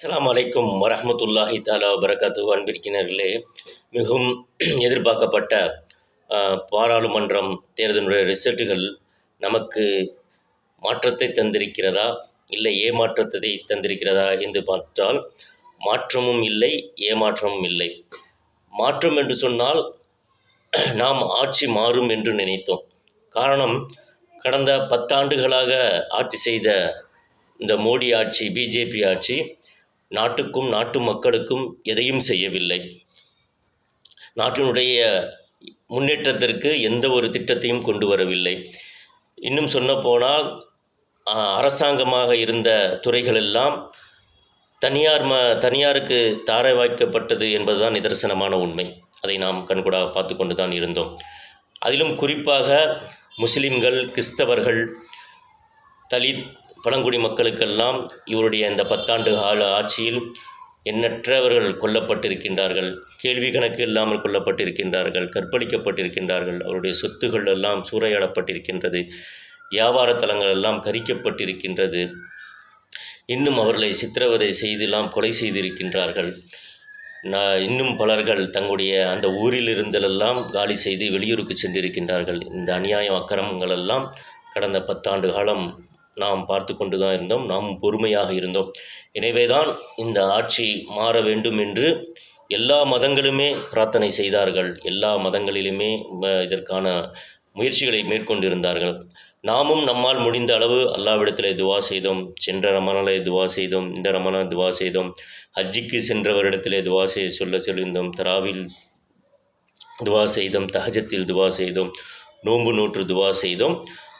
அஸ்ஸலாமு அலைக்கும் வரஹ்மத்துல்லாஹி தஆலா வபரகாத்துஹு. அன்பிற்கினர்களே, மிகவும் எதிர்பார்க்கப்பட்ட பாராளுமன்றம் தேர்தலுடைய ரிசல்ட்டுகள் நமக்கு மாற்றத்தை தந்திருக்கிறதா, இல்லை ஏமாற்றத்தை தந்திருக்கிறதா என்று பார்த்தால், மாற்றமும் இல்லை, ஏமாற்றமும் இல்லை. மாற்றம் என்று சொன்னால் நாம் ஆட்சி மாறும் என்று நினைத்தோம். காரணம், கடந்த 10 ஆண்டுகளாக ஆட்சி செய்த இந்த மோடி ஆட்சி, பிஜேபி ஆட்சி நாட்டுக்கும் நாட்டு மக்களுக்கும் எதையும் செய்யவில்லை. நாட்டினுடைய முன்னேற்றத்திற்கு எந்த ஒரு திட்டத்தையும் கொண்டு வரவில்லை. இன்னும் சொல்லப்போனால் அரசாங்கமாக இருந்த துறைகளெல்லாம் தனியாருக்கு தாரை வாய்க்கப்பட்டது என்பதுதான் நிதர்சனமான உண்மை. அதை நாம் கண்கூடாக பார்த்து கொண்டு தான் இருந்தோம். அதிலும் குறிப்பாக முஸ்லிம்கள், கிறிஸ்தவர்கள், தலித், பழங்குடி மக்களுக்கெல்லாம் இவருடைய இந்த 10 ஆண்டு கால ஆட்சியில் எண்ணற்றவர்கள் கொல்லப்பட்டிருக்கின்றார்கள். கேள்வி கணக்கு இல்லாமல் கொல்லப்பட்டிருக்கின்றார்கள், கற்பழிக்கப்பட்டிருக்கின்றார்கள். அவருடைய சொத்துக்கள் எல்லாம் சூறையாடப்பட்டிருக்கின்றது. வியாபார தலங்கள் எல்லாம் கரிக்கப்பட்டிருக்கின்றது. இன்னும் அவர்களை சித்திரவதை செய்தெல்லாம் கொலை செய்திருக்கின்றார்கள். இன்னும் பலர்கள் தங்களுடைய அந்த ஊரிலிருந்தெல்லாம் காலி செய்து வெளியூருக்கு சென்றிருக்கின்றார்கள். இந்த அநியாய அக்கிரமங்கள் எல்லாம் கடந்த 10 ஆண்டு காலம் நாம் பார்த்து கொண்டு தான் இருந்தோம். நாம் பொறுமையாக இருந்தோம். எனவே தான் இந்த ஆட்சி மாற வேண்டும் என்று எல்லா மதங்களுமே பிரார்த்தனை செய்தார்கள். எல்லா மதங்களிலுமே இதற்கான முயற்சிகளை மேற்கொண்டிருந்தார்கள். நாமும் நம்மால் முடிந்த அளவு அல்லாஹ்விடத்திலே துவா செய்தோம். சென்ற ரமலானிலே துவா செய்தோம், இந்த ரமலான் துவா செய்தோம். ஹஜ்ஜிக்கு சென்றவரிடத்திலே துவா சொல்லியிருந்தோம். தராவில் துவா செய்தோம், தஹஜத்தில் துவா செய்தோம், நோன்பு நோற்று துவா செய்தோம்.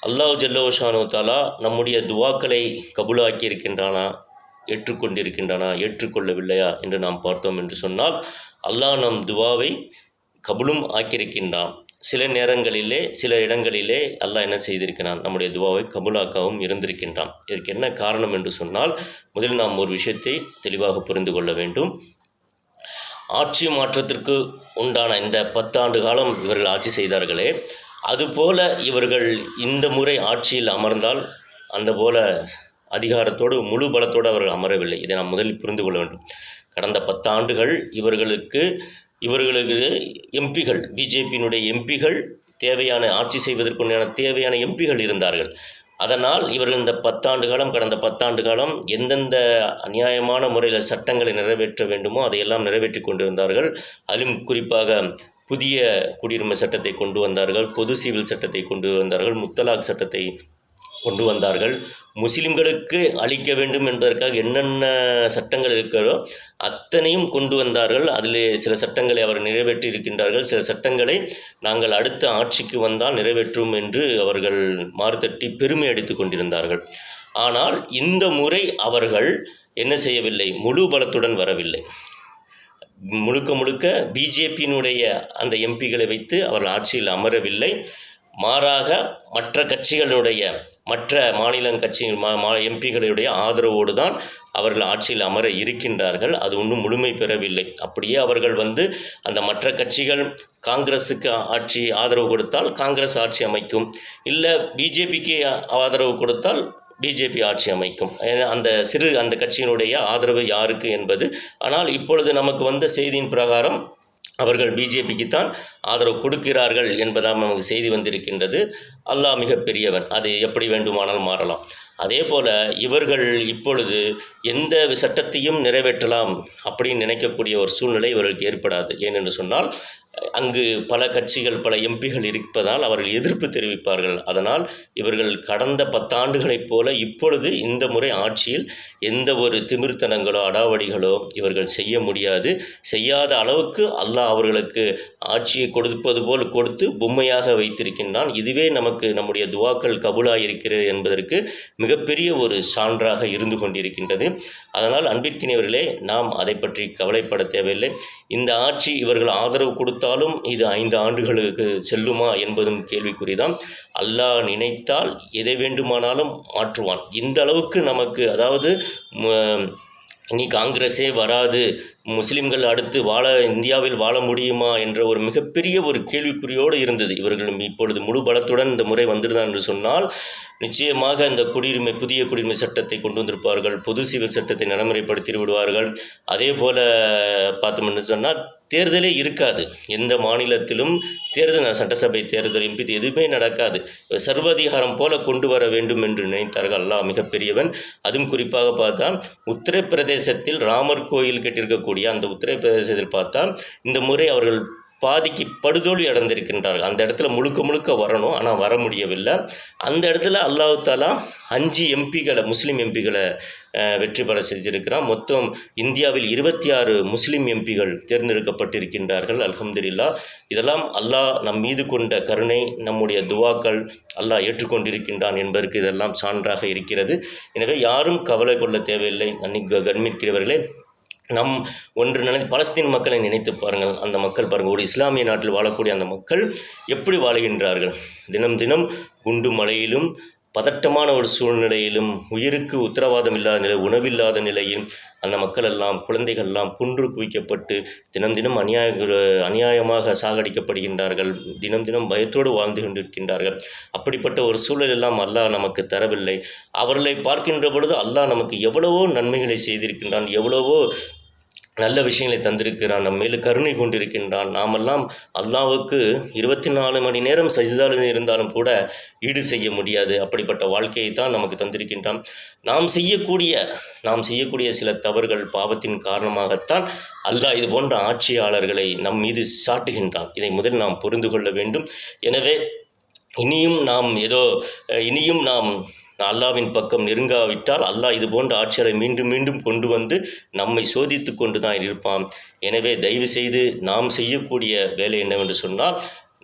அல்லாஹ் ஜல்லஷானு தாலா நம்முடைய துவாக்களை கபூலாக்கி இருக்கின்றானா, ஏற்றுக்கொண்டிருக்கின்றானா, ஏற்றுக்கொள்ளவில்லையா என்று நாம் பார்த்தோம் என்று சொன்னால், அல்லாஹ் நம் துவாவை கபூலும் ஆக்கியிருக்கின்றான். சில நேரங்களிலே, சில இடங்களிலே அல்லாஹ் என்ன செய்திருக்கிறான், நம்முடைய துவாவை கபூலாக்கவும் இருந்திருக்கின்றான். இதற்கு என்ன காரணம் என்று சொன்னால், முதலில் நாம் ஒரு விஷயத்தை தெளிவாக புரிந்து கொள்ள வேண்டும். ஆட்சி மாற்றத்திற்கு உண்டான இந்த 10 ஆண்டு காலம் இவர்கள் ஆட்சி செய்தார்களே, அதுபோல இவர்கள் இந்த முறை ஆட்சியில் அமர்ந்தால் அந்த போல அதிகாரத்தோடு முழு பலத்தோடு அவர்கள் அமரவில்லை. இதை நாம் முதலில் புரிந்து கொள்ள வேண்டும். கடந்த 10 ஆண்டுகள் இவர்களுக்கு எம்பிகள், பிஜேபியினுடைய எம்பிகள் தேவையான ஆட்சி செய்வதற்குண்டான தேவையான எம்பிகள் இருந்தார்கள். அதனால் இவர்கள் இந்த 10 ஆண்டு காலம், கடந்த 10 ஆண்டு காலம் எந்தெந்த அநியாயமான முறையில் சட்டங்களை நிறைவேற்ற வேண்டுமோ அதையெல்லாம் நிறைவேற்றி கொண்டிருந்தார்கள். அதிலும் குறிப்பாக புதிய குடியுரிமை சட்டத்தை கொண்டு வந்தார்கள், பொது சிவில் சட்டத்தை கொண்டு வந்தார்கள், முத்தலாக் சட்டத்தை கொண்டு வந்தார்கள். முஸ்லிம்களுக்கு அளிக்க வேண்டும் என்பதற்காக என்னென்ன சட்டங்கள் இருக்கிறதோ அத்தனையும் கொண்டு வந்தார்கள். அதிலே சில சட்டங்களை அவர் நிறைவேற்றி இருக்கின்றார்கள். சில சட்டங்களை நாங்கள் அடுத்த ஆட்சிக்கு வந்தால் நிறைவேற்றும் என்று அவர்கள் மாறுதட்டி பெருமை அடித்து கொண்டிருந்தார்கள். ஆனால் இந்த முறை அவர்கள் என்ன செய்யவில்லை, முழு பலத்துடன் வரவில்லை. முழுக்க பிஜேபியினுடைய அந்த எம்பிகளை வைத்து அவர்கள் ஆட்சியில் அமரவில்லை. மாறாக மற்ற கட்சிகளுடைய, மற்ற மாநில கட்சிகள் எம்பிகளுடைய ஆதரவோடு தான் அவர்கள் ஆட்சியில் அமர இருக்கின்றார்கள். அது இன்னும் முழுமை பெறவில்லை. அப்படியே அவர்கள் அந்த மற்ற கட்சிகள் காங்கிரஸுக்கு ஆதரவு கொடுத்தால் காங்கிரஸ் ஆட்சி அமைக்கும், இல்லை பிஜேபிக்கு ஆதரவு கொடுத்தால் பிஜேபி ஆட்சி அமைக்கும். அந்த கட்சியினுடைய ஆதரவு யாருக்கு என்பது. ஆனால் இப்பொழுது நமக்கு வந்த செய்தியின் பிரகாரம் அவர்கள் பிஜேபிக்குத்தான் ஆதரவு கொடுக்கிறார்கள் என்பதாக நமக்கு செய்தி வந்திருக்கின்றது. அல்லாஹ் மிகப்பெரியவன், அது எப்படி வேண்டுமானால் மாறலாம். அதே போல் இவர்கள் இப்பொழுது எந்த சட்டத்தையும் நிறைவேற்றலாம் அப்படின்னு நினைக்கக்கூடிய ஒரு சூழ்நிலை இவர்களுக்கு ஏற்படாது. ஏனென்று சொன்னால், அங்கு பல கட்சிகள், பல எம்பிகள் இருப்பதால் அவர்கள் எதிர்ப்பு தெரிவிப்பார்கள். அதனால் இவர்கள் கடந்த 10 ஆண்டுகளைப் போல இப்பொழுது இந்த முறை ஆட்சியில் எந்த ஒரு திமிர்த்தனங்களோ அடாவடிகளோ இவர்கள் செய்ய முடியாது. செய்யாத அளவுக்கு அல்லாஹ் அவர்களுக்கு ஆட்சியை கொடுப்பது போல் கொடுத்து பொம்மையாக வைத்திருக்கின்றான். இதுவே நமக்கு நம்முடைய துவாக்கள் கபூலாக இருக்கிறது என்பதற்கு மிகப்பெரிய ஒரு சான்றாக இருந்து கொண்டிருக்கின்றது. அதனால் அன்பிற்கினியவர்களே, நாம் அதை பற்றி கவலைப்பட தேவையில்லை. இந்த ஆட்சி இவர்கள் ஆதரவு கொடுத்தாலும் இது 5 ஆண்டுகளுக்கு செல்லுமா என்பதும் கேள்விக்குறிதான். அல்லாஹ் நினைத்தால் எதை வேண்டுமானாலும் மாற்றுவான். இந்த அளவுக்கு நமக்கு, அதாவது இனி காங்கிரஸே வராது, முஸ்லிம்கள் அடுத்து இந்தியாவில் வாழ முடியுமா என்ற ஒரு மிகப்பெரிய ஒரு கேள்விக்குறியோடு இருந்தது. இவர்கள் இப்பொழுது முழு பலத்துடன் இந்த முறை வந்துடுதான் என்று சொன்னால் நிச்சயமாக இந்த புதிய குடியுரிமை சட்டத்தை கொண்டு வந்திருப்பார்கள், பொது சிவில் சட்டத்தை நடைமுறைப்படுத்தி விடுவார்கள். அதே போல் பார்த்தோம்னு சொன்னால் தேர்தலே இருக்காது. எந்த மாநிலத்திலும் சட்டசபை தேர்தல், எம்பி எதுவுமே நடக்காது. சர்வாதிகாரம் போல கொண்டு வர வேண்டும் என்று நினைத்தார்கள். அல்லாஹ் மிகப்பெரியவன். அதுவும் குறிப்பாக பார்த்தா உத்தரப்பிரதேசத்தில் ராமர் கோயில் கட்டியிருக்கக்கூடிய அந்த உத்தரப்பிரதேசத்தில் பார்த்தா இந்த முறை அவர்கள் பாதிக்கு படுதோல்வி அடைந்திருக்கின்றார்கள். அந்த இடத்துல முழுக்க வரணும், ஆனால் வர முடியவில்லை. அந்த இடத்துல அல்லாஹ் தாலா 5 எம்பிகளை, முஸ்லீம் எம்பிகளை வெற்றி பெற செஞ்சிருக்கிறான். மொத்தம் இந்தியாவில் 26 முஸ்லீம் எம்பிகள் தேர்ந்தெடுக்கப்பட்டிருக்கின்றார்கள். அல்ஹம்துலில்லாஹ். இதெல்லாம் அல்லாஹ் நம் மீது கொண்ட கருணை, நம்முடைய துவாக்கள் அல்லாஹ் ஏற்றுக்கொண்டிருக்கின்றான் என்பதற்கு இதெல்லாம் சான்றாக இருக்கிறது. எனவே யாரும் கவலை கொள்ள தேவையில்லை. கண்ணியமிக்கவர்களே, பலஸ்தீன் மக்களை நினைத்து பாருங்கள். அந்த மக்கள் பாருங்கள், ஒரு இஸ்லாமிய நாட்டில் வாழக்கூடிய அந்த மக்கள் எப்படி வாழுகின்றார்கள். தினம் குண்டு மழையிலும் பதட்டமான ஒரு சூழ்நிலையிலும், உயிருக்கு உத்தரவாதம் இல்லாத நிலை, உணவில்லாத நிலையில் அந்த மக்கள் எல்லாம், குழந்தைகள் எல்லாம் புன்று குவிக்கப்பட்டு தினம் அநியாயமாக சாகடிக்கப்படுகின்றார்கள். தினம் பயத்தோடு வாழ்ந்து கொண்டிருக்கின்றார்கள். அப்படிப்பட்ட ஒரு சூழல் எல்லாம் அல்லாஹ் நமக்கு தரவில்லை. அவர்களை பார்க்கின்ற பொழுது அல்லாஹ் நமக்கு எவ்வளவோ நன்மைகளை செய்திருக்கின்றான், எவ்வளவோ நல்ல விஷயங்களை தந்திருக்கிறான், நம் மேலே கருணை கொண்டிருக்கின்றான். நாமெல்லாம் அல்லாஹ்வுக்கு 24 மணி நேரம் சஜிதாவில் இருந்தாலும் கூட ஈடு செய்ய முடியாது. அப்படிப்பட்ட வாழ்க்கையை தான் நமக்கு தந்திருக்கின்றான். நாம் செய்யக்கூடிய சில தவறுகள், பாவத்தின் காரணமாகத்தான் அல்லாஹ் இது போன்ற ஆட்சியாளர்களை நம் மீது சாட்டுகின்றான். இதை முதல் நாம் புரிந்து கொள்ள வேண்டும். எனவே இனியும் நாம் அல்லாவின் பக்கம் நெருங்காவிட்டால் அல்லாஹ் இது போன்ற ஆட்சியாளரை மீண்டும் கொண்டு வந்து நம்மை சோதித்து கொண்டு தான் இருப்பான். எனவே தயவு செய்து நாம் செய்யக்கூடிய வேலை என்னவென்று சொன்னால்,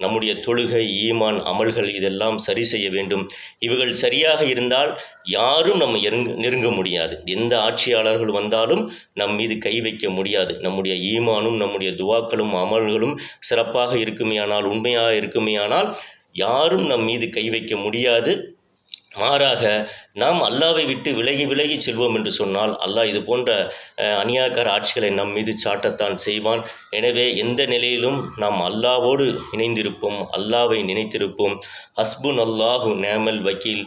நம்முடைய தொழுகை, ஈமான், அமல்கள் இதெல்லாம் சரி செய்ய வேண்டும். இவைகள் சரியாக இருந்தால் யாரும் நம்ம நெருங்க முடியாது. எந்த ஆட்சியாளர்கள் வந்தாலும் நம் மீது கை வைக்க முடியாது. நம்முடைய ஈமானும் நம்முடைய துவாக்களும் அமல்களும் சிறப்பாக இருக்குமேயானால், உண்மையாக இருக்குமேயானால் யாரும் நம் மீது கை வைக்க முடியாது. மாறாக நாம் அல்லாவை விட்டு விலகி செல்வோம் என்று சொன்னால் அல்லாஹ் இது போன்ற அநியாயக்கார ஆட்சிகளை நம் மீது சாட்டத்தான் செய்வான். எனவே எந்த நிலையிலும் நாம் அல்லாவோடு இணைந்திருப்போம், அல்லாவை நினைத்திருப்போம். ஹஸ்புன் அல்லாஹு நேமல் வக்கீல்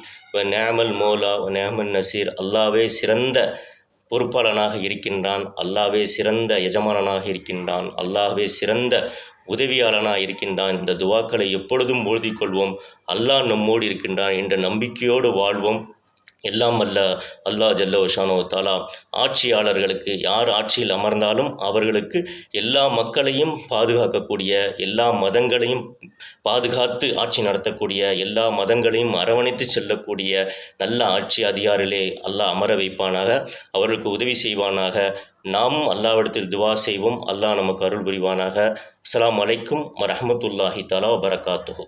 நேமல் மோலா நேமல் நசீர். அல்லாவே சிறந்த பொறுப்பாளனாக இருக்கின்றான், அல்லாவே சிறந்த எஜமானனாக இருக்கின்றான், அல்லாவே சிறந்த உதவியாளனாக இருக்கின்றான். இந்த துவாக்களை எப்பொழுதும் ஓதிக்கொள்வோம். அல்லாஹ் நம்மோடு இருக்கின்றான் என்ற நம்பிக்கையோடு வாழ்வோம். எல்லாம் அல்லாஹ் ஜல்ல வஷானோ தாலா ஆட்சியாளர்களுக்கு, யார் ஆட்சியில் அமர்ந்தாலும் அவர்களுக்கு எல்லா மக்களையும் பாதுகாக்கக்கூடிய, எல்லா மதங்களையும் பாதுகாத்து ஆட்சி நடத்தக்கூடிய, எல்லா மதங்களையும் அரவணைத்து செல்லக்கூடிய நல்ல ஆட்சி அதிகாரிலே அல்லாஹ் அமர வைப்பானாக, அவர்களுக்கு உதவி செய்வானாக. நாமும் அல்லாஹ்விடத்தில் துவா செய்வோம். அல்லாஹ் நமக்கு அருள் புரிவானாக. அஸ்ஸலாமு அலைக்கும் வரஹ்மத்துல்லாஹி தஆலா வபரகாத்துஹு.